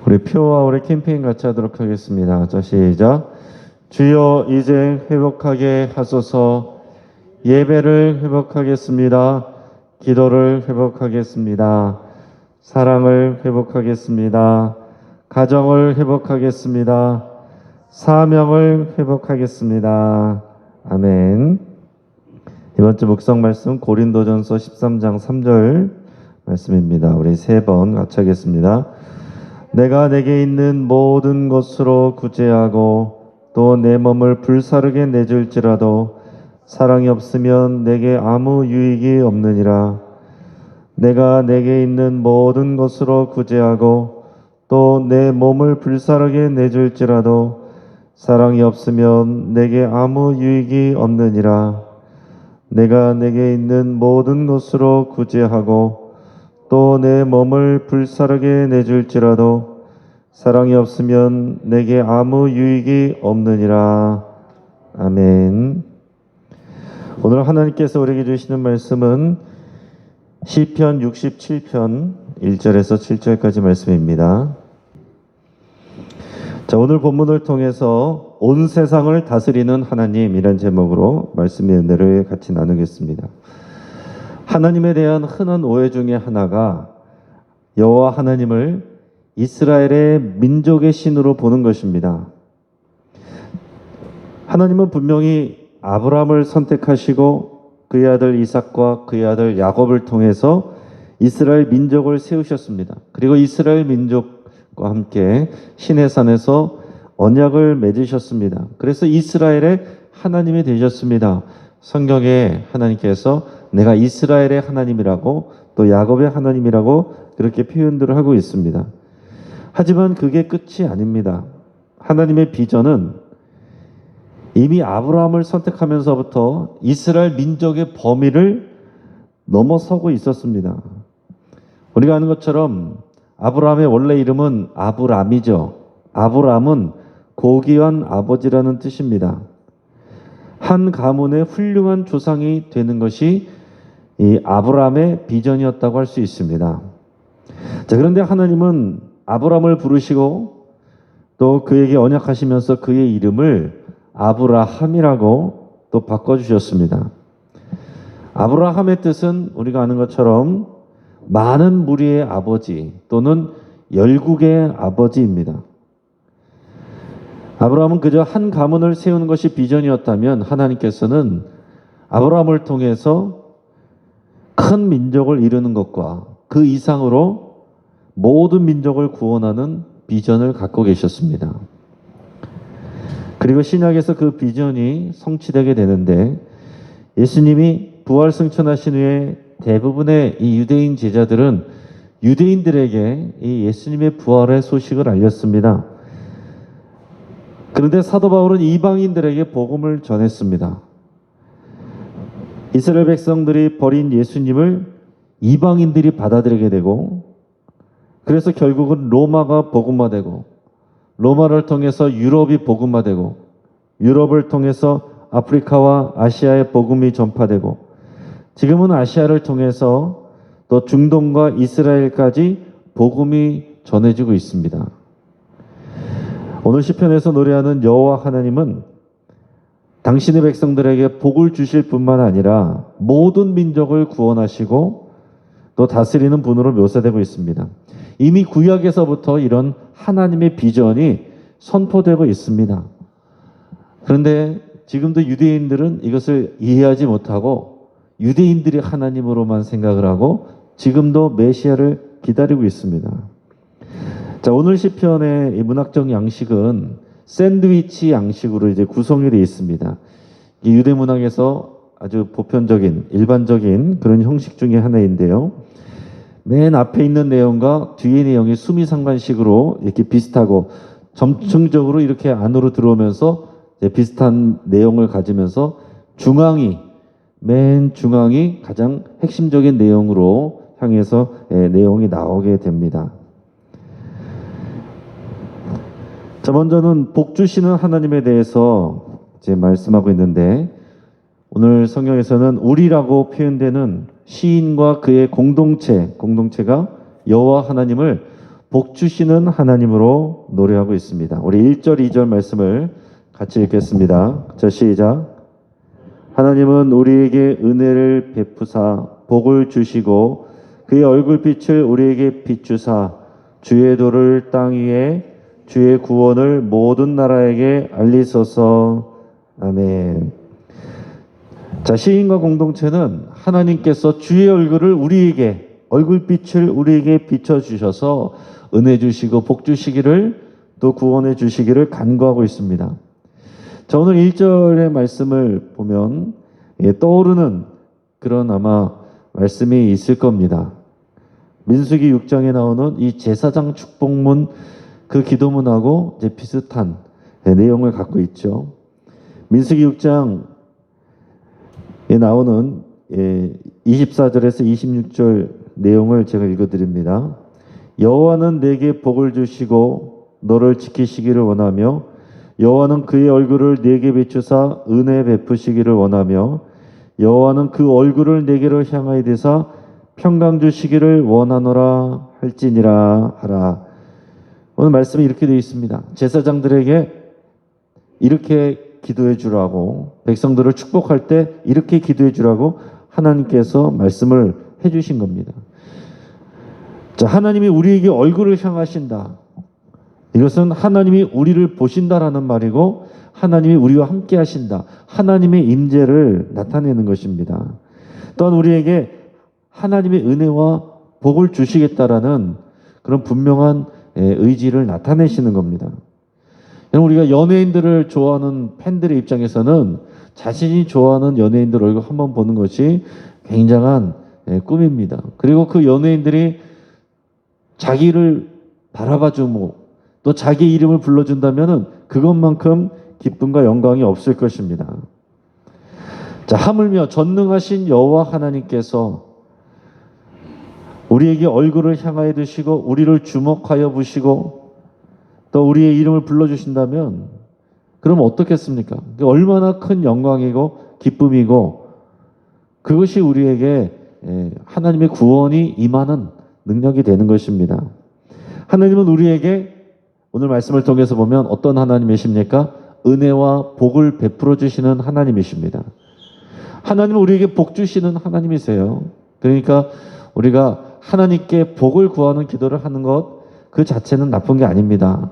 우리 표와 우리 캠페인 같이 하도록 하겠습니다. 자, 시작. 주여 이제 회복하게 하소서. 예배를 회복하겠습니다. 기도를 회복하겠습니다. 사랑을 회복하겠습니다. 가정을 회복하겠습니다. 사명을 회복하겠습니다. 아멘. 이번 주 묵상 말씀 고린도전서 13장 3절 말씀입니다. 우리 세 번 같이 하겠습니다. 내가 내게 있는 모든 것으로 구제하고 또 내 몸을 불사르게 내줄지라도 사랑이 없으면 내게 아무 유익이 없느니라. 내가 내게 있는 모든 것으로 구제하고 또 내 몸을 불사르게 내줄지라도 사랑이 없으면 내게 아무 유익이 없느니라. 내가 내게 있는 모든 것으로 구제하고 또 내 몸을 불사르게 내줄지라도 사랑이 없으면 내게 아무 유익이 없느니라. 아멘. 오늘 하나님께서 우리에게 주시는 말씀은 시편 67편 1절에서 7절까지 말씀입니다. 자, 오늘 본문을 통해서 온 세상을 다스리는 하나님이란 제목으로 말씀의 은혜를 같이 나누겠습니다. 하나님에 대한 흔한 오해 중에 하나가 여호와 하나님을 이스라엘의 민족의 신으로 보는 것입니다. 하나님은 분명히 아브라함을 선택하시고 그의 아들 이삭과 그의 아들 야곱을 통해서 이스라엘 민족을 세우셨습니다. 그리고 이스라엘 민족과 함께 시내산에서 언약을 맺으셨습니다. 그래서 이스라엘의 하나님이 되셨습니다. 성경에 하나님께서 내가 이스라엘의 하나님이라고 또 야곱의 하나님이라고 그렇게 표현들을 하고 있습니다. 하지만 그게 끝이 아닙니다. 하나님의 비전은 이미 아브라함을 선택하면서부터 이스라엘 민족의 범위를 넘어서고 있었습니다. 우리가 아는 것처럼 아브라함의 원래 이름은 아브람이죠. 아브람은 고귀한 아버지라는 뜻입니다. 한 가문의 훌륭한 조상이 되는 것이 이 아브라함의 비전이었다고 할 수 있습니다. 자, 그런데 하나님은 아브라함을 부르시고 또 그에게 언약하시면서 그의 이름을 아브라함이라고 또 바꿔주셨습니다. 아브라함의 뜻은 우리가 아는 것처럼 많은 무리의 아버지 또는 열국의 아버지입니다. 아브라함은 그저 한 가문을 세우는 것이 비전이었다면 하나님께서는 아브라함을 통해서 큰 민족을 이루는 것과 그 이상으로 모든 민족을 구원하는 비전을 갖고 계셨습니다. 그리고 신약에서 그 비전이 성취되게 되는데 예수님이 부활 승천하신 후에 대부분의 이 유대인 제자들은 유대인들에게 이 예수님의 부활의 소식을 알렸습니다. 그런데 사도 바울은 이방인들에게 복음을 전했습니다. 이스라엘 백성들이 버린 예수님을 이방인들이 받아들이게 되고 그래서 결국은 로마가 복음화되고 로마를 통해서 유럽이 복음화되고 유럽을 통해서 아프리카와 아시아의 복음이 전파되고 지금은 아시아를 통해서 또 중동과 이스라엘까지 복음이 전해지고 있습니다. 오늘 시편에서 노래하는 여호와 하나님은 당신의 백성들에게 복을 주실 뿐만 아니라 모든 민족을 구원하시고 또 다스리는 분으로 묘사되고 있습니다. 이미 구약에서부터 이런 하나님의 비전이 선포되고 있습니다. 그런데 지금도 유대인들은 이것을 이해하지 못하고 유대인들이 하나님으로만 생각을 하고 지금도 메시아를 기다리고 있습니다. 자, 오늘 시편의 이 문학적 양식은 샌드위치 양식으로 이제 구성이 되어 있습니다. 이 유대 문학에서 아주 보편적인 일반적인 그런 형식 중에 하나인데요. 맨 앞에 있는 내용과 뒤의 내용이 수미상관식으로 이렇게 비슷하고 점층적으로 이렇게 안으로 들어오면서 비슷한 내용을 가지면서 맨 중앙이 가장 핵심적인 내용으로 향해서 내용이 나오게 됩니다. 자, 먼저는 복 주시는 하나님에 대해서 이제 말씀하고 있는데 오늘 성경에서는 우리라고 표현되는 시인과 그의 공동체가 여호와 하나님을 복 주시는 하나님으로 노래하고 있습니다. 우리 1절, 2절 말씀을 같이 읽겠습니다. 자, 시작. 하나님은 우리에게 은혜를 베푸사 복을 주시고 그의 얼굴빛을 우리에게 비추사 주의 도를 땅 위에 주의 구원을 모든 나라에게 알리소서. 아멘. 자, 시인과 공동체는 하나님께서 주의 얼굴을 우리에게, 얼굴빛을 우리에게 비춰주셔서 은혜 주시고 복 주시기를, 또 구원해 주시기를 간구하고 있습니다. 자, 오늘 1절의 말씀을 보면 떠오르는 그런 아마 말씀이 있을 겁니다. 민수기 6장에 나오는 이 제사장 축복문, 그 기도문하고 이제 비슷한 내용을 갖고 있죠. 민수기 6장에 나오는 24절에서 26절 내용을 제가 읽어드립니다. 여호와는 내게 복을 주시고 너를 지키시기를 원하며 여호와는 그의 얼굴을 내게 비추사 은혜 베푸시기를 원하며 여호와는 그 얼굴을 내게로 향하여 되사 평강 주시기를 원하노라 할지니라 하라. 오늘 말씀이 이렇게 되어 있습니다. 제사장들에게 이렇게 기도해 주라고, 백성들을 축복할 때 이렇게 기도해 주라고 하나님께서 말씀을 해 주신 겁니다. 자, 하나님이 우리에게 얼굴을 향하신다. 이것은 하나님이 우리를 보신다라는 말이고 하나님이 우리와 함께 하신다. 하나님의 임재를 나타내는 것입니다. 또한 우리에게 하나님의 은혜와 복을 주시겠다라는 그런 분명한 의지를 나타내시는 겁니다. 우리가 연예인들을 좋아하는 팬들의 입장에서는 자신이 좋아하는 연예인들 얼굴 한번 보는 것이 굉장한 꿈입니다. 그리고 그 연예인들이 자기를 바라봐주고 또 자기 이름을 불러준다면 그것만큼 기쁨과 영광이 없을 것입니다. 자, 하물며 전능하신 여호와 하나님께서 우리에게 얼굴을 향하여 두시고 우리를 주목하여 보시고 또 우리의 이름을 불러주신다면 그럼 어떻겠습니까? 얼마나 큰 영광이고 기쁨이고 그것이 우리에게 하나님의 구원이 임하는 능력이 되는 것입니다. 하나님은 우리에게 오늘 말씀을 통해서 보면 어떤 하나님이십니까? 은혜와 복을 베풀어 주시는 하나님이십니다. 하나님은 우리에게 복 주시는 하나님이세요. 그러니까 우리가 하나님께 복을 구하는 기도를 하는 것 그 자체는 나쁜 게 아닙니다.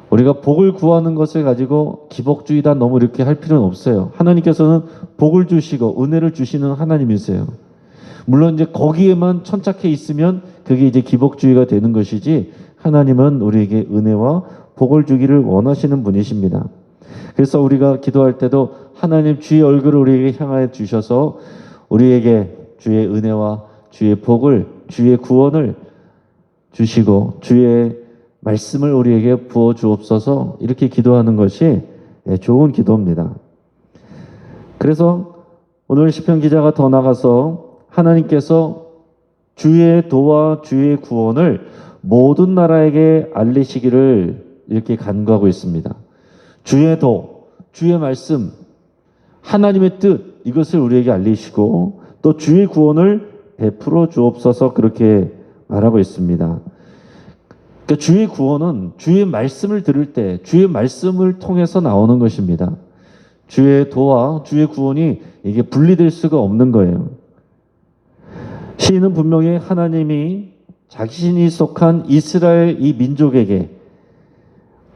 우리가 복을 구하는 것을 가지고 기복주의다 너무 이렇게 할 필요는 없어요. 하나님께서는 복을 주시고 은혜를 주시는 하나님이세요. 물론 이제 거기에만 천착해 있으면 그게 이제 기복주의가 되는 것이지 하나님은 우리에게 은혜와 복을 주기를 원하시는 분이십니다. 그래서 우리가 기도할 때도 하나님 주의 얼굴을 우리에게 향하여 주셔서 우리에게 주의 은혜와 주의 복을, 주의 구원을 주시고 주의 말씀을 우리에게 부어 주옵소서 이렇게 기도하는 것이 좋은 기도입니다. 그래서 오늘 시편 기자가 더 나가서 하나님께서 주의 도와 주의 구원을 모든 나라에게 알리시기를 이렇게 간구하고 있습니다. 주의 도, 주의 말씀, 하나님의 뜻 이것을 우리에게 알리시고 또 주의 구원을 베풀어 주옵소서 그렇게 말하고 있습니다. 그러니까 주의 구원은 주의 말씀을 들을 때 주의 말씀을 통해서 나오는 것입니다. 주의 도와 주의 구원이 이게 분리될 수가 없는 거예요. 시인은 분명히 하나님이 자신이 속한 이스라엘 이 민족에게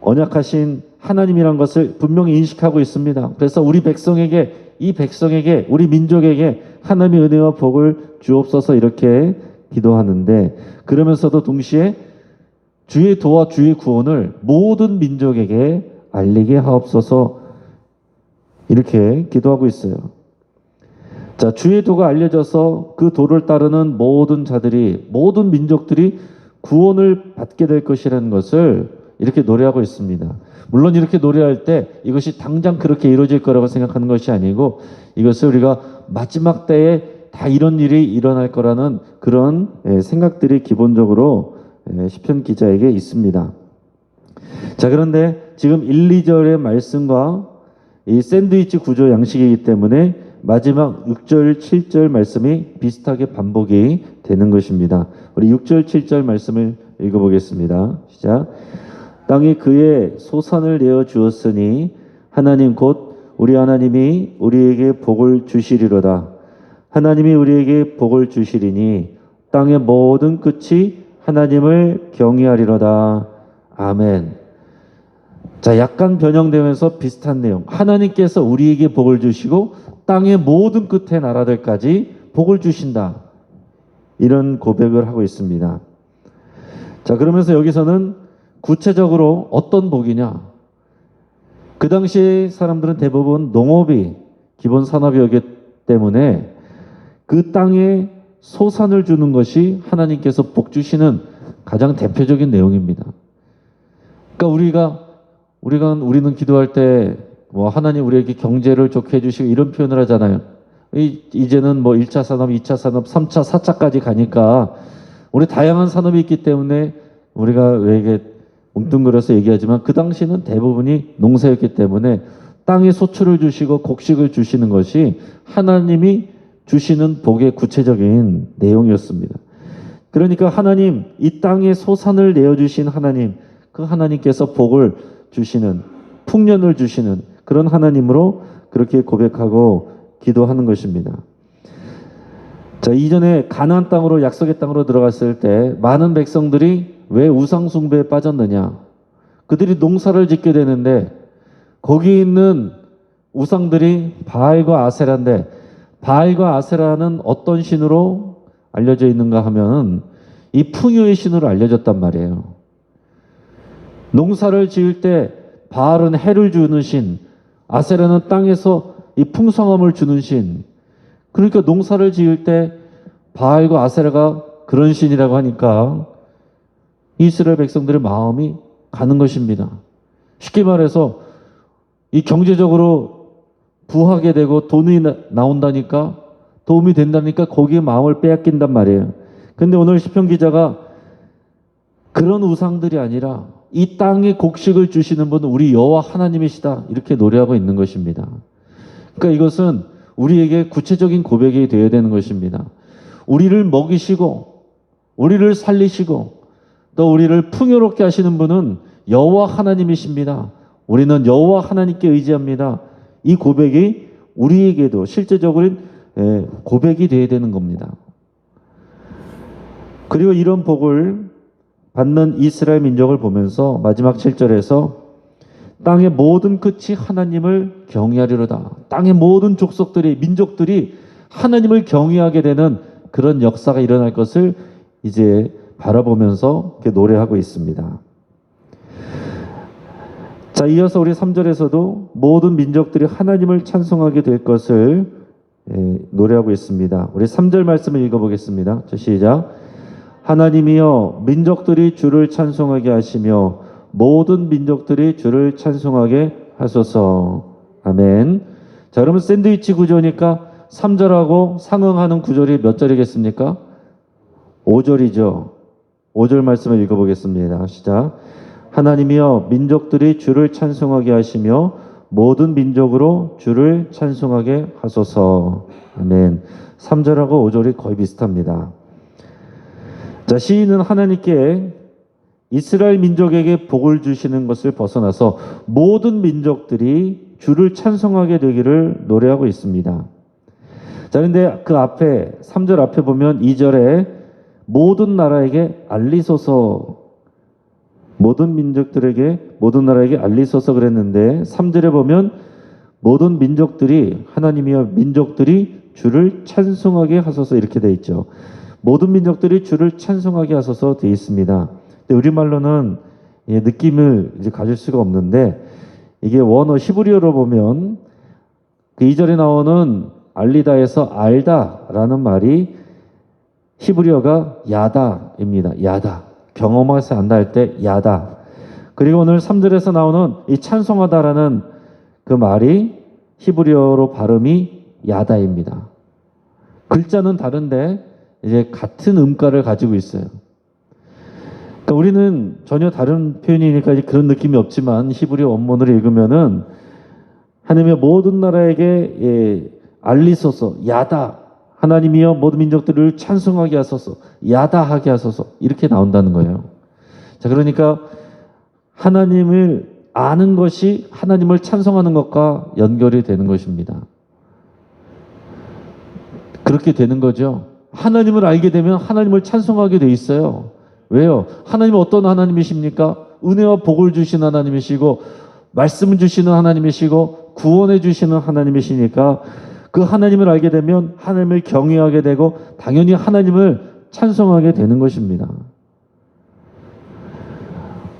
언약하신 하나님이란 것을 분명히 인식하고 있습니다. 그래서 우리 백성에게, 이 백성에게, 우리 민족에게 하나님의 은혜와 복을 주옵소서 이렇게 기도하는데 그러면서도 동시에 주의 도와 주의 구원을 모든 민족에게 알리게 하옵소서 이렇게 기도하고 있어요. 자, 주의 도가 알려져서 그 도를 따르는 모든 자들이, 모든 민족들이 구원을 받게 될 것이라는 것을 이렇게 노래하고 있습니다. 물론 이렇게 노래할 때 이것이 당장 그렇게 이루어질 거라고 생각하는 것이 아니고 이것을 우리가 마지막 때에 다 이런 일이 일어날 거라는 그런 생각들이 기본적으로 시편 기자에게 있습니다. 자, 그런데 지금 1, 2절의 말씀과 이 샌드위치 구조 양식이기 때문에 마지막 6절, 7절 말씀이 비슷하게 반복이 되는 것입니다. 우리 6절, 7절 말씀을 읽어보겠습니다. 시작. 땅이 그의 소산을 내어 주었으니 하나님 곧 우리 하나님이 우리에게 복을 주시리로다. 하나님이 우리에게 복을 주시리니 땅의 모든 끝이 하나님을 경외하리로다. 아멘. 자, 약간 변형되면서 비슷한 내용. 하나님께서 우리에게 복을 주시고 땅의 모든 끝의 나라들까지 복을 주신다. 이런 고백을 하고 있습니다. 자, 그러면서 여기서는 구체적으로 어떤 복이냐? 그 당시 사람들은 대부분 농업이 기본 산업이었기 때문에 그 땅에 소산을 주는 것이 하나님께서 복 주시는 가장 대표적인 내용입니다. 그러니까 우리는 기도할 때 뭐 하나님 우리에게 경제를 좋게 해주시고 이런 표현을 하잖아요. 이제는 뭐 1차 산업, 2차 산업, 3차, 4차까지 가니까 우리 다양한 산업이 있기 때문에 우리가 왜 이게 뭉뚱그려서 얘기하지만 그 당시는 대부분이 농사였기 때문에 땅에 소출을 주시고 곡식을 주시는 것이 하나님이 주시는 복의 구체적인 내용이었습니다. 그러니까 하나님, 이 땅에 소산을 내어주신 하나님, 그 하나님께서 복을 주시는, 풍년을 주시는 그런 하나님으로 그렇게 고백하고 기도하는 것입니다. 자, 이전에 가나안 땅으로 약속의 땅으로 들어갔을 때 많은 백성들이 왜 우상 숭배에 빠졌느냐? 그들이 농사를 짓게 되는데 거기 있는 우상들이 바알과 아세라인데 바알과 아세라는 어떤 신으로 알려져 있는가 하면 이 풍요의 신으로 알려졌단 말이에요. 농사를 지을 때 바알은 해를 주는 신, 아세라는 땅에서 이 풍성함을 주는 신. 그러니까 농사를 지을 때 바알과 아세라가 그런 신이라고 하니까 이스라엘 백성들의 마음이 가는 것입니다. 쉽게 말해서 이 경제적으로 부하게 되고 돈이 나온다니까, 도움이 된다니까 거기에 마음을 빼앗긴단 말이에요. 근데 오늘 시편 기자가 그런 우상들이 아니라 이 땅에 곡식을 주시는 분은 우리 여호와 하나님이시다, 이렇게 노래하고 있는 것입니다. 그러니까 이것은 우리에게 구체적인 고백이 되어야 되는 것입니다. 우리를 먹이시고 우리를 살리시고 또 우리를 풍요롭게 하시는 분은 여호와 하나님이십니다. 우리는 여호와 하나님께 의지합니다. 이 고백이 우리에게도 실제적인 고백이 되어야 되는 겁니다. 그리고 이런 복을 받는 이스라엘 민족을 보면서 마지막 7절에서 땅의 모든 끝이 하나님을 경외하리로다. 땅의 모든 족속들이, 민족들이 하나님을 경외하게 되는 그런 역사가 일어날 것을 이제 바라보면서 이렇게 노래하고 있습니다. 자, 이어서 우리 3절에서도 모든 민족들이 하나님을 찬송하게 될 것을 노래하고 있습니다. 우리 3절 말씀을 읽어보겠습니다. 자, 시작. 하나님이여 민족들이 주를 찬송하게 하시며 모든 민족들이 주를 찬송하게 하소서. 아멘. 자, 그러면 샌드위치 구조니까 3절하고 상응하는 구절이 몇 절이겠습니까? 5절이죠. 5절 말씀을 읽어보겠습니다. 시작. 하나님이여 민족들이 주를 찬송하게 하시며 모든 민족으로 주를 찬송하게 하소서. 아멘. 3절하고 5절이 거의 비슷합니다. 자, 시인은 하나님께 이스라엘 민족에게 복을 주시는 것을 벗어나서 모든 민족들이 주를 찬송하게 되기를 노래하고 있습니다. 자, 그런데 그 앞에 3절 앞에 보면 2절에 모든 나라에게 알리소서, 모든 민족들에게, 모든 나라에게 알리소서 그랬는데 3절에 보면 모든 민족들이, 하나님이여 민족들이 주를 찬송하게 하소서 이렇게 돼 있죠. 모든 민족들이 주를 찬송하게 하소서 되어 있습니다. 근데 우리말로는 느낌을 이제 가질 수가 없는데 이게 원어 히브리어로 보면 그 2절에 나오는 알리다에서 알다라는 말이 히브리어가 야다입니다. 야다. 경험해서 안다 할 때 야다. 그리고 오늘 3절에서 나오는 이 찬송하다라는 그 말이 히브리어로 발음이 야다입니다. 글자는 다른데 이제 같은 음가를 가지고 있어요. 그러니까 우리는 전혀 다른 표현이니까 그런 느낌이 없지만 히브리어 원문을 읽으면은 하나님의 모든 나라에게 알리소서, 야다, 하나님이여 모든 민족들을 찬송하게 하소서, 야다하게 하소서 이렇게 나온다는 거예요. 자, 그러니까 하나님을 아는 것이 하나님을 찬송하는 것과 연결이 되는 것입니다. 그렇게 되는 거죠. 하나님을 알게 되면 하나님을 찬송하게 돼 있어요. 왜요? 하나님은 어떤 하나님이십니까? 은혜와 복을 주시는 하나님이시고 말씀을 주시는 하나님이시고 구원해 주시는 하나님이시니까 그 하나님을 알게 되면 하나님을 경외하게 되고 당연히 하나님을 찬송하게 되는 것입니다.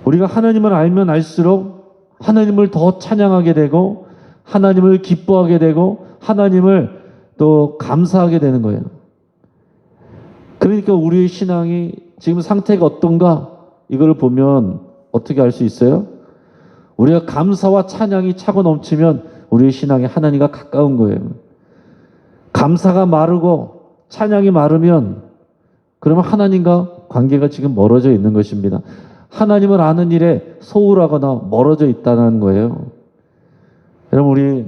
우리가 하나님을 알면 알수록 하나님을 더 찬양하게 되고 하나님을 기뻐하게 되고 하나님을 또 감사하게 되는 거예요. 그러니까 우리의 신앙이 지금 상태가 어떤가 이걸 보면 어떻게 알 수 있어요? 우리가 감사와 찬양이 차고 넘치면 우리의 신앙이 하나님과 가까운 거예요. 감사가 마르고 찬양이 마르면 그러면 하나님과 관계가 지금 멀어져 있는 것입니다. 하나님을 아는 일에 소홀하거나 멀어져 있다는 거예요. 여러분, 우리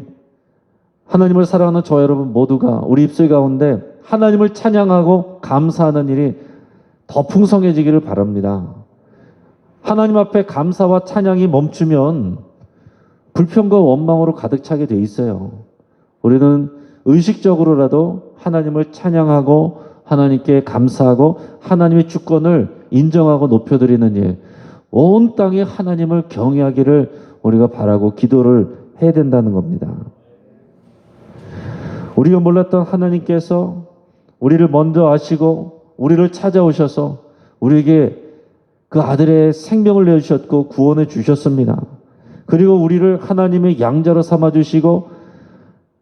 하나님을 사랑하는 저 여러분 모두가 우리 입술 가운데 하나님을 찬양하고 감사하는 일이 더 풍성해지기를 바랍니다. 하나님 앞에 감사와 찬양이 멈추면 불평과 원망으로 가득 차게 돼 있어요. 우리는 의식적으로라도 하나님을 찬양하고 하나님께 감사하고 하나님의 주권을 인정하고 높여드리는 일, 온 땅에 하나님을 경외하기를 우리가 바라고 기도를 해야 된다는 겁니다. 우리가 몰랐던 하나님께서 우리를 먼저 아시고 우리를 찾아오셔서 우리에게 그 아들의 생명을 내주셨고 구원해 주셨습니다. 그리고 우리를 하나님의 양자로 삼아주시고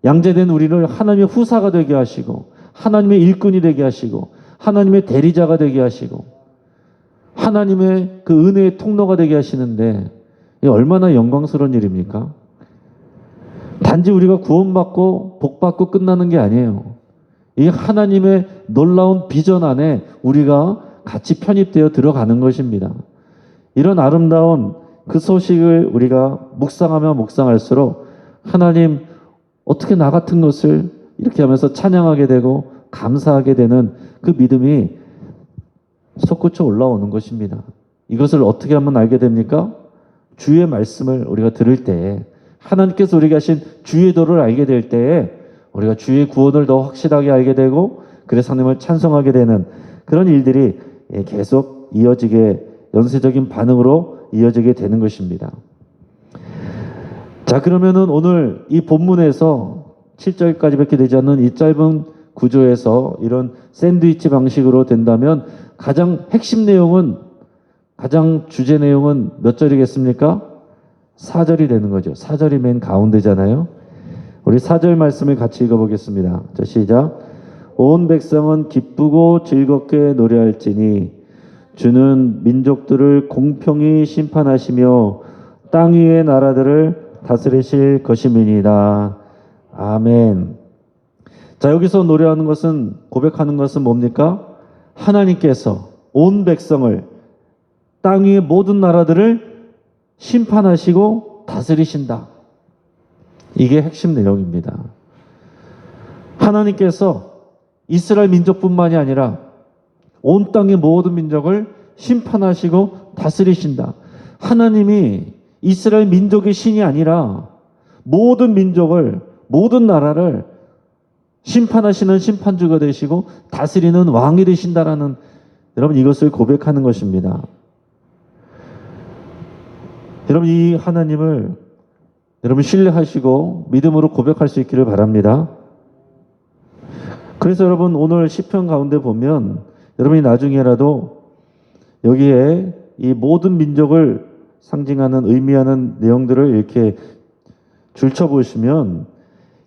양자된 우리를 하나님의 후사가 되게 하시고 하나님의 일꾼이 되게 하시고 하나님의 대리자가 되게 하시고 하나님의 그 은혜의 통로가 되게 하시는데 이게 얼마나 영광스러운 일입니까? 단지 우리가 구원받고 복받고 끝나는 게 아니에요. 이 하나님의 놀라운 비전 안에 우리가 같이 편입되어 들어가는 것입니다. 이런 아름다운 그 소식을 우리가 묵상하면 묵상할수록 하나님 어떻게 나 같은 것을 이렇게 하면서 찬양하게 되고 감사하게 되는 그 믿음이 솟구쳐 올라오는 것입니다. 이것을 어떻게 하면 알게 됩니까? 주의 말씀을 우리가 들을 때에 하나님께서 우리에게 하신 주의 도를 알게 될 때에 우리가 주의 구원을 더 확실하게 알게 되고 그래서 하나님을 찬송하게 되는 그런 일들이 계속 이어지게 연쇄적인 반응으로 이어지게 되는 것입니다. 자, 그러면은 오늘 이 본문에서 7절까지밖에 되지 않는 이 짧은 구조에서 이런 샌드위치 방식으로 된다면 가장 핵심 내용은 가장 주제 내용은 몇 절이겠습니까? 4절이 되는 거죠. 4절이 맨 가운데잖아요. 우리 4절 말씀을 같이 읽어보겠습니다. 자, 시작. 온 백성은 기쁘고 즐겁게 노래할지니 주는 민족들을 공평히 심판하시며 땅 위의 나라들을 다스리실 것임이니이다. 아멘. 자, 여기서 노래하는 것은 고백하는 것은 뭡니까? 하나님께서 온 백성을 땅 위의 모든 나라들을 심판하시고 다스리신다. 이게 핵심 내용입니다. 하나님께서 이스라엘 민족뿐만이 아니라 온 땅의 모든 민족을 심판하시고 다스리신다. 하나님이 이스라엘 민족의 신이 아니라 모든 민족을, 모든 나라를 심판하시는 심판주가 되시고 다스리는 왕이 되신다라는, 여러분, 이것을 고백하는 것입니다. 여러분, 이 하나님을 여러분 신뢰하시고 믿음으로 고백할 수 있기를 바랍니다. 그래서 여러분 오늘 시편 가운데 보면 여러분이 나중에라도 여기에 이 모든 민족을 상징하는 의미하는 내용들을 이렇게 줄쳐보시면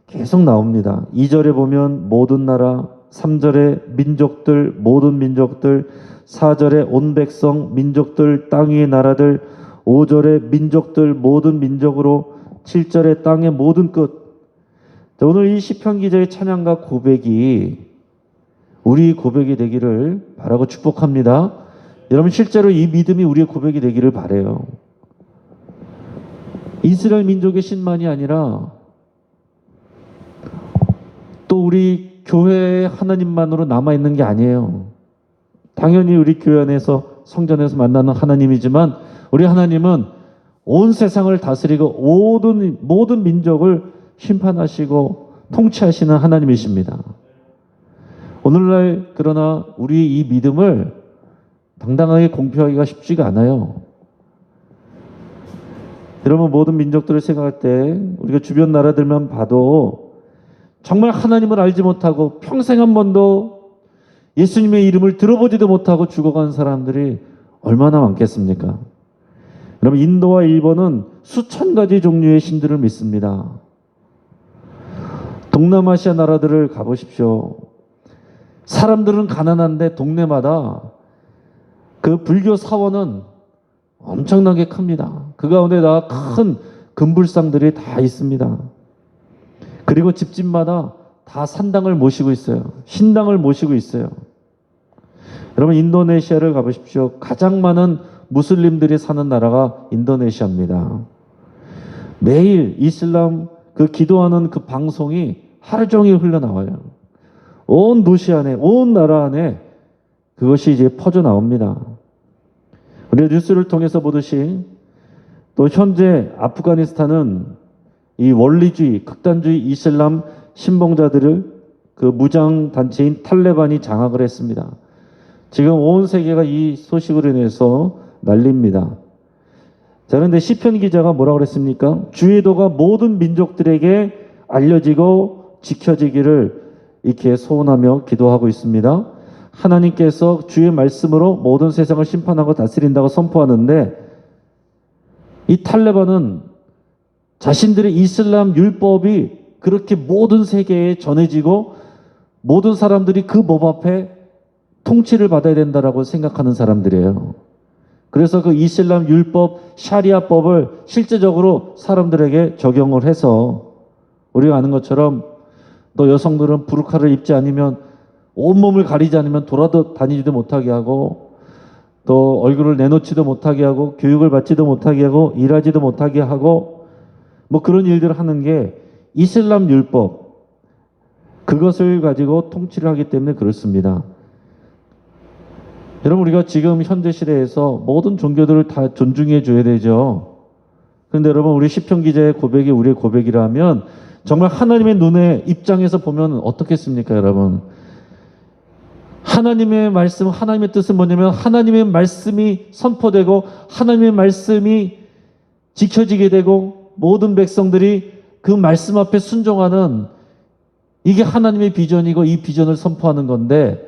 계속 나옵니다. 2절에 보면 모든 나라, 3절에 민족들, 모든 민족들, 4절에 온 백성, 민족들, 땅 위의 나라들, 5절에 민족들, 모든 민족으로, 7절에 땅의 모든 끝. 오늘 이 시편 기자의 찬양과 고백이 우리 고백이 되기를 바라고 축복합니다. 여러분 실제로 이 믿음이 우리의 고백이 되기를 바라요. 이스라엘 민족의 신만이 아니라 또 우리 교회의 하나님만으로 남아있는 게 아니에요. 당연히 우리 교회 안에서 성전에서 만나는 하나님이지만 우리 하나님은 온 세상을 다스리고 모든 민족을 심판하시고 통치하시는 하나님이십니다. 오늘날 그러나 우리 이 믿음을 당당하게 공표하기가 쉽지가 않아요. 여러분, 모든 민족들을 생각할 때 우리가 주변 나라들만 봐도 정말 하나님을 알지 못하고 평생 한 번도 예수님의 이름을 들어보지도 못하고 죽어간 사람들이 얼마나 많겠습니까? 여러분, 인도와 일본은 수천 가지 종류의 신들을 믿습니다. 동남아시아 나라들을 가보십시오. 사람들은 가난한데 동네마다 그 불교 사원은 엄청나게 큽니다. 그 가운데 다 큰 금불상들이 다 있습니다. 그리고 집집마다 다 산당을 모시고 있어요. 신당을 모시고 있어요. 여러분, 인도네시아를 가보십시오. 가장 많은 무슬림들이 사는 나라가 인도네시아입니다. 매일 이슬람 그 기도하는 그 방송이 하루 종일 흘러나와요. 온 도시 안에, 온 나라 안에 그것이 이제 퍼져 나옵니다. 우리가 뉴스를 통해서 보듯이 또 현재 아프가니스탄은 이 원리주의, 극단주의 이슬람 신봉자들을 그 무장 단체인 탈레반이 장악을 했습니다. 지금 온 세계가 이 소식으로 인해서 난립니다. 자, 그런데 시편 기자가 뭐라고 그랬습니까? 주의 도가 모든 민족들에게 알려지고 지켜지기를 이렇게 소원하며 기도하고 있습니다. 하나님께서 주의 말씀으로 모든 세상을 심판하고 다스린다고 선포하는데, 이 탈레반은 자신들의 이슬람 율법이 그렇게 모든 세계에 전해지고 모든 사람들이 그 법 앞에 통치를 받아야 된다라고 생각하는 사람들이에요. 그래서 그 이슬람 율법, 샤리아법을 실제적으로 사람들에게 적용을 해서 우리가 아는 것처럼 또 여성들은 부르카를 입지 않으면, 온몸을 가리지 않으면 돌아도 다니지도 못하게 하고, 또 얼굴을 내놓지도 못하게 하고, 교육을 받지도 못하게 하고, 일하지도 못하게 하고, 뭐 그런 일들을 하는 게 이슬람 율법, 그것을 가지고 통치를 하기 때문에 그렇습니다. 여러분, 우리가 지금 현대 시대에서 모든 종교들을 다 존중해 줘야 되죠. 그런데 여러분, 우리 시편 기자의 고백이 우리의 고백이라면 정말 하나님의 눈의 입장에서 보면 어떻겠습니까, 여러분? 하나님의 말씀, 하나님의 뜻은 뭐냐면 하나님의 말씀이 선포되고 하나님의 말씀이 지켜지게 되고 모든 백성들이 그 말씀 앞에 순종하는, 이게 하나님의 비전이고 이 비전을 선포하는 건데,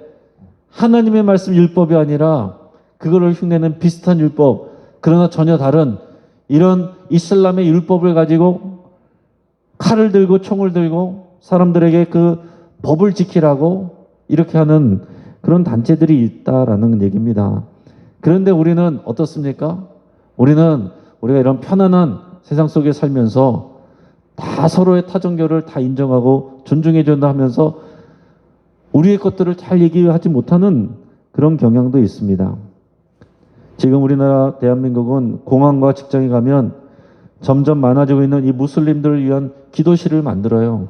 하나님의 말씀 율법이 아니라 그거를 흉내내는 비슷한 율법, 그러나 전혀 다른 이런 이슬람의 율법을 가지고 칼을 들고 총을 들고 사람들에게 그 법을 지키라고 이렇게 하는 그런 단체들이 있다라는 얘기입니다. 그런데 우리는 어떻습니까? 우리가 이런 편안한 세상 속에 살면서 다 서로의 타종교를 다 인정하고 존중해 준다 하면서 우리의 것들을 잘 얘기하지 못하는 그런 경향도 있습니다. 지금 우리나라 대한민국은 공항과 직장에 가면 점점 많아지고 있는 이 무슬림들을 위한 기도실을 만들어요.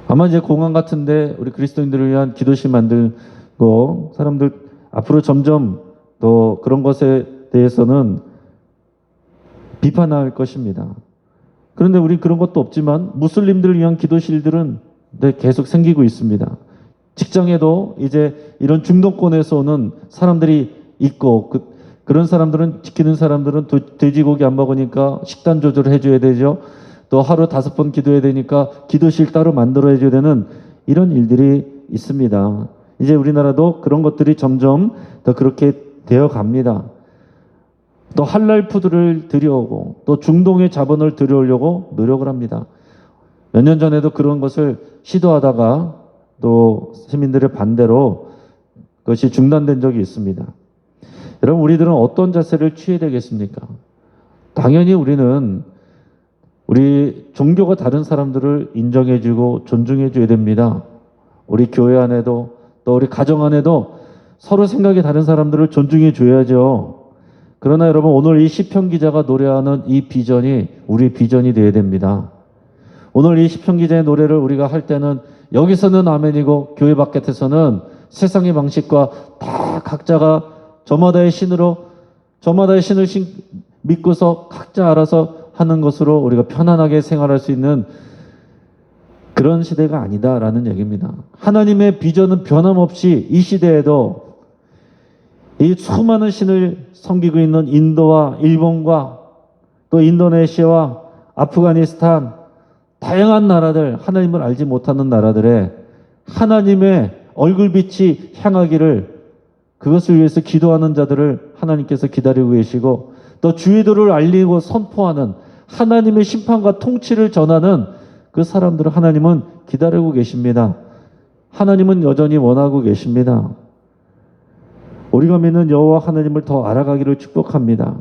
아마 이제 공항 같은데 우리 그리스도인들을 위한 기도실 만들고, 사람들 앞으로 점점 또 그런 것에 대해서는 비판할 것입니다. 그런데 우리 그런 것도 없지만 무슬림들을 위한 기도실들은 계속 생기고 있습니다. 직장에도 이제 이런 중동권에서 오는 사람들이 있고, 그런 사람들은, 지키는 사람들은 돼지고기 안 먹으니까 식단 조절을 해줘야 되죠. 또 하루 5번 기도해야 되니까 기도실 따로 만들어 줘야 되는 이런 일들이 있습니다. 이제 우리나라도 그런 것들이 점점 더 그렇게 되어 갑니다. 또 할랄 푸드를 들여오고 또 중동의 자본을 들여오려고 노력을 합니다. 몇 년 전에도 그런 것을 시도하다가 또 시민들의 반대로 그것이 중단된 적이 있습니다. 여러분, 우리들은 어떤 자세를 취해야 되겠습니까? 당연히 우리는 우리 종교가 다른 사람들을 인정해주고 존중해줘야 됩니다. 우리 교회 안에도 또 우리 가정 안에도 서로 생각이 다른 사람들을 존중해줘야죠. 그러나 여러분, 오늘 이 시편 기자가 노래하는 이 비전이 우리 비전이 되어야 됩니다. 오늘 이 시편 기자의 노래를 우리가 할 때는 여기서는 아멘이고 교회 바깥에서는 세상의 방식과 다 각자가 저마다의 신을 믿고서 각자 알아서 하는 것으로 우리가 편안하게 생활할 수 있는 그런 시대가 아니다라는 얘기입니다. 하나님의 비전은 변함없이 이 시대에도 이 수많은 신을 섬기고 있는 인도와 일본과 또 인도네시아와 아프가니스탄 다양한 나라들, 하나님을 알지 못하는 나라들에 하나님의 얼굴빛이 향하기를, 그것을 위해서 기도하는 자들을 하나님께서 기다리고 계시고, 또 주의도를 알리고 선포하는 하나님의 심판과 통치를 전하는 그 사람들을 하나님은 기다리고 계십니다. 하나님은 여전히 원하고 계십니다. 우리가 믿는 여호와 하나님을 더 알아가기를 축복합니다.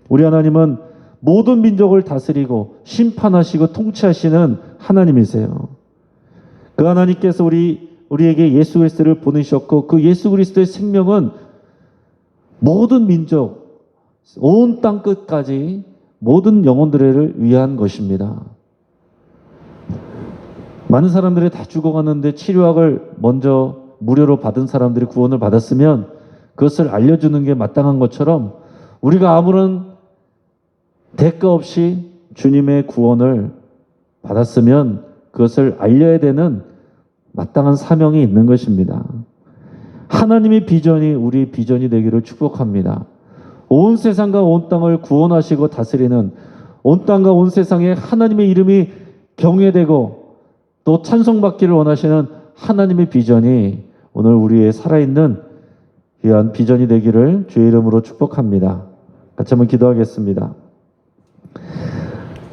우리 하나님은 모든 민족을 다스리고 심판하시고 통치하시는 하나님이세요. 그 하나님께서 우리에게 예수 그리스도를 보내셨고, 그 예수 그리스도의 생명은 모든 민족, 온 땅 끝까지 모든 영혼들을 위한 것입니다. 많은 사람들이 다 죽어가는데 치료약을 먼저 무료로 받은 사람들이 구원을 받았으면 그것을 알려주는 게 마땅한 것처럼, 우리가 아무런 대가 없이 주님의 구원을 받았으면 그것을 알려야 되는 마땅한 사명이 있는 것입니다. 하나님의 비전이 우리 비전이 되기를 축복합니다. 온 세상과 온 땅을 구원하시고 다스리는, 온 땅과 온 세상에 하나님의 이름이 경외되고 또 찬송받기를 원하시는 하나님의 비전이 오늘 우리의 살아있는 귀한 비전이 되기를 주의 이름으로 축복합니다. 같이 한번 기도하겠습니다.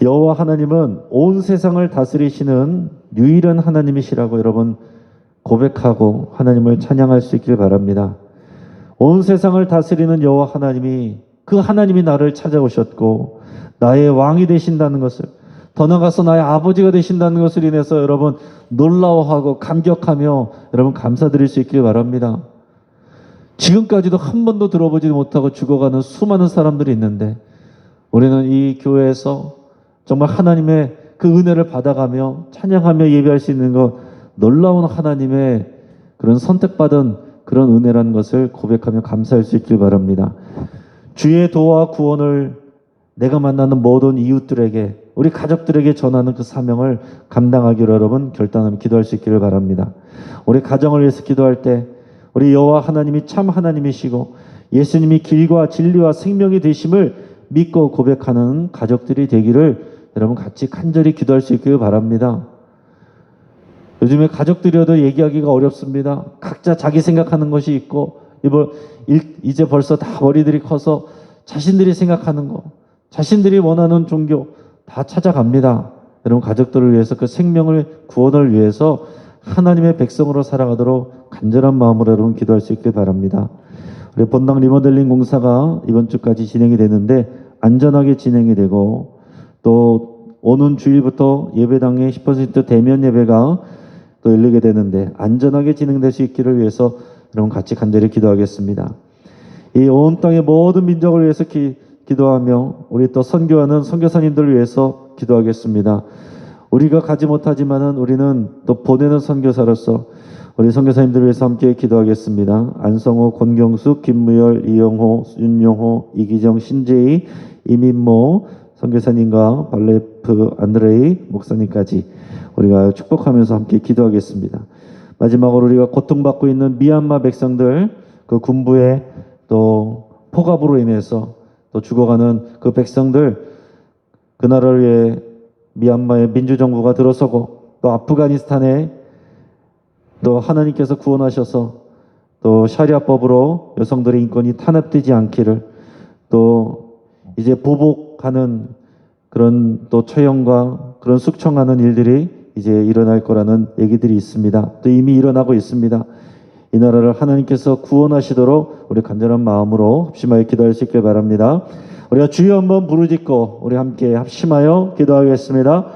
여호와 하나님은 온 세상을 다스리시는 유일한 하나님이시라고 여러분 고백하고 하나님을 찬양할 수 있길 바랍니다. 온 세상을 다스리는 여호와 하나님이, 그 하나님이 나를 찾아오셨고 나의 왕이 되신다는 것을, 더 나아가서 나의 아버지가 되신다는 것을 인해서 여러분 놀라워하고 감격하며 여러분 감사드릴 수 있길 바랍니다. 지금까지도 한 번도 들어보지 못하고 죽어가는 수많은 사람들이 있는데, 우리는 이 교회에서 정말 하나님의 그 은혜를 받아가며 찬양하며 예배할 수 있는 것, 놀라운 하나님의 그런 선택받은 그런 은혜라는 것을 고백하며 감사할 수 있길 바랍니다. 주의 도와 구원을 내가 만나는 모든 이웃들에게, 우리 가족들에게 전하는 그 사명을 감당하기로 여러분 결단하며 기도할 수 있기를 바랍니다. 우리 가정을 위해서 기도할 때 우리 여호와 하나님이 참 하나님이시고 예수님이 길과 진리와 생명이 되심을 믿고 고백하는 가족들이 되기를 여러분 같이 간절히 기도할 수 있기를 바랍니다. 요즘에 가족들이어도 얘기하기가 어렵습니다. 각자 자기 생각하는 것이 있고, 이제 벌써 다 머리들이 커서 자신들이 생각하는 거, 자신들이 원하는 종교 다 찾아갑니다. 여러분 가족들을 위해서, 그 생명을 구원을 위해서 하나님의 백성으로 살아가도록 간절한 마음으로 여러분 기도할 수 있길 바랍니다. 우리 본당 리모델링 공사가 이번 주까지 진행이 되는데 안전하게 진행이 되고, 또 오는 주일부터 예배당의 10% 대면 예배가 또 열리게 되는데 안전하게 진행될 수 있기를 위해서 여러분 같이 간절히 기도하겠습니다. 이 온 땅의 모든 민족을 위해서 기도하며 우리 또 선교하는 선교사님들을 위해서 기도하겠습니다. 우리가 가지 못하지만은 우리는 또 보내는 선교사로서 우리 선교사님들을 위해서 함께 기도하겠습니다. 안성호, 권경숙, 김무열, 이영호, 윤영호, 이기정, 신재희, 이민모 선교사님과 발레프 안드레이 목사님까지 우리가 축복하면서 함께 기도하겠습니다. 마지막으로 우리가 고통받고 있는 미얀마 백성들, 그 군부의 또 폭압으로 인해서 또 죽어가는 그 백성들, 그 나라를 위해 미얀마의 민주정부가 들어서고, 또 아프가니스탄에 또 하나님께서 구원하셔서 또 샤리아법으로 여성들의 인권이 탄압되지 않기를, 또 이제 보복하는 그런 또 처형과 그런 숙청하는 일들이 이제 일어날 거라는 얘기들이 있습니다. 또 이미 일어나고 있습니다. 이 나라를 하나님께서 구원하시도록 우리 간절한 마음으로 합심하여 기도할 수 있길 바랍니다. 우리가 주여 한번 부르짖고 우리 함께 합심하여 기도하겠습니다.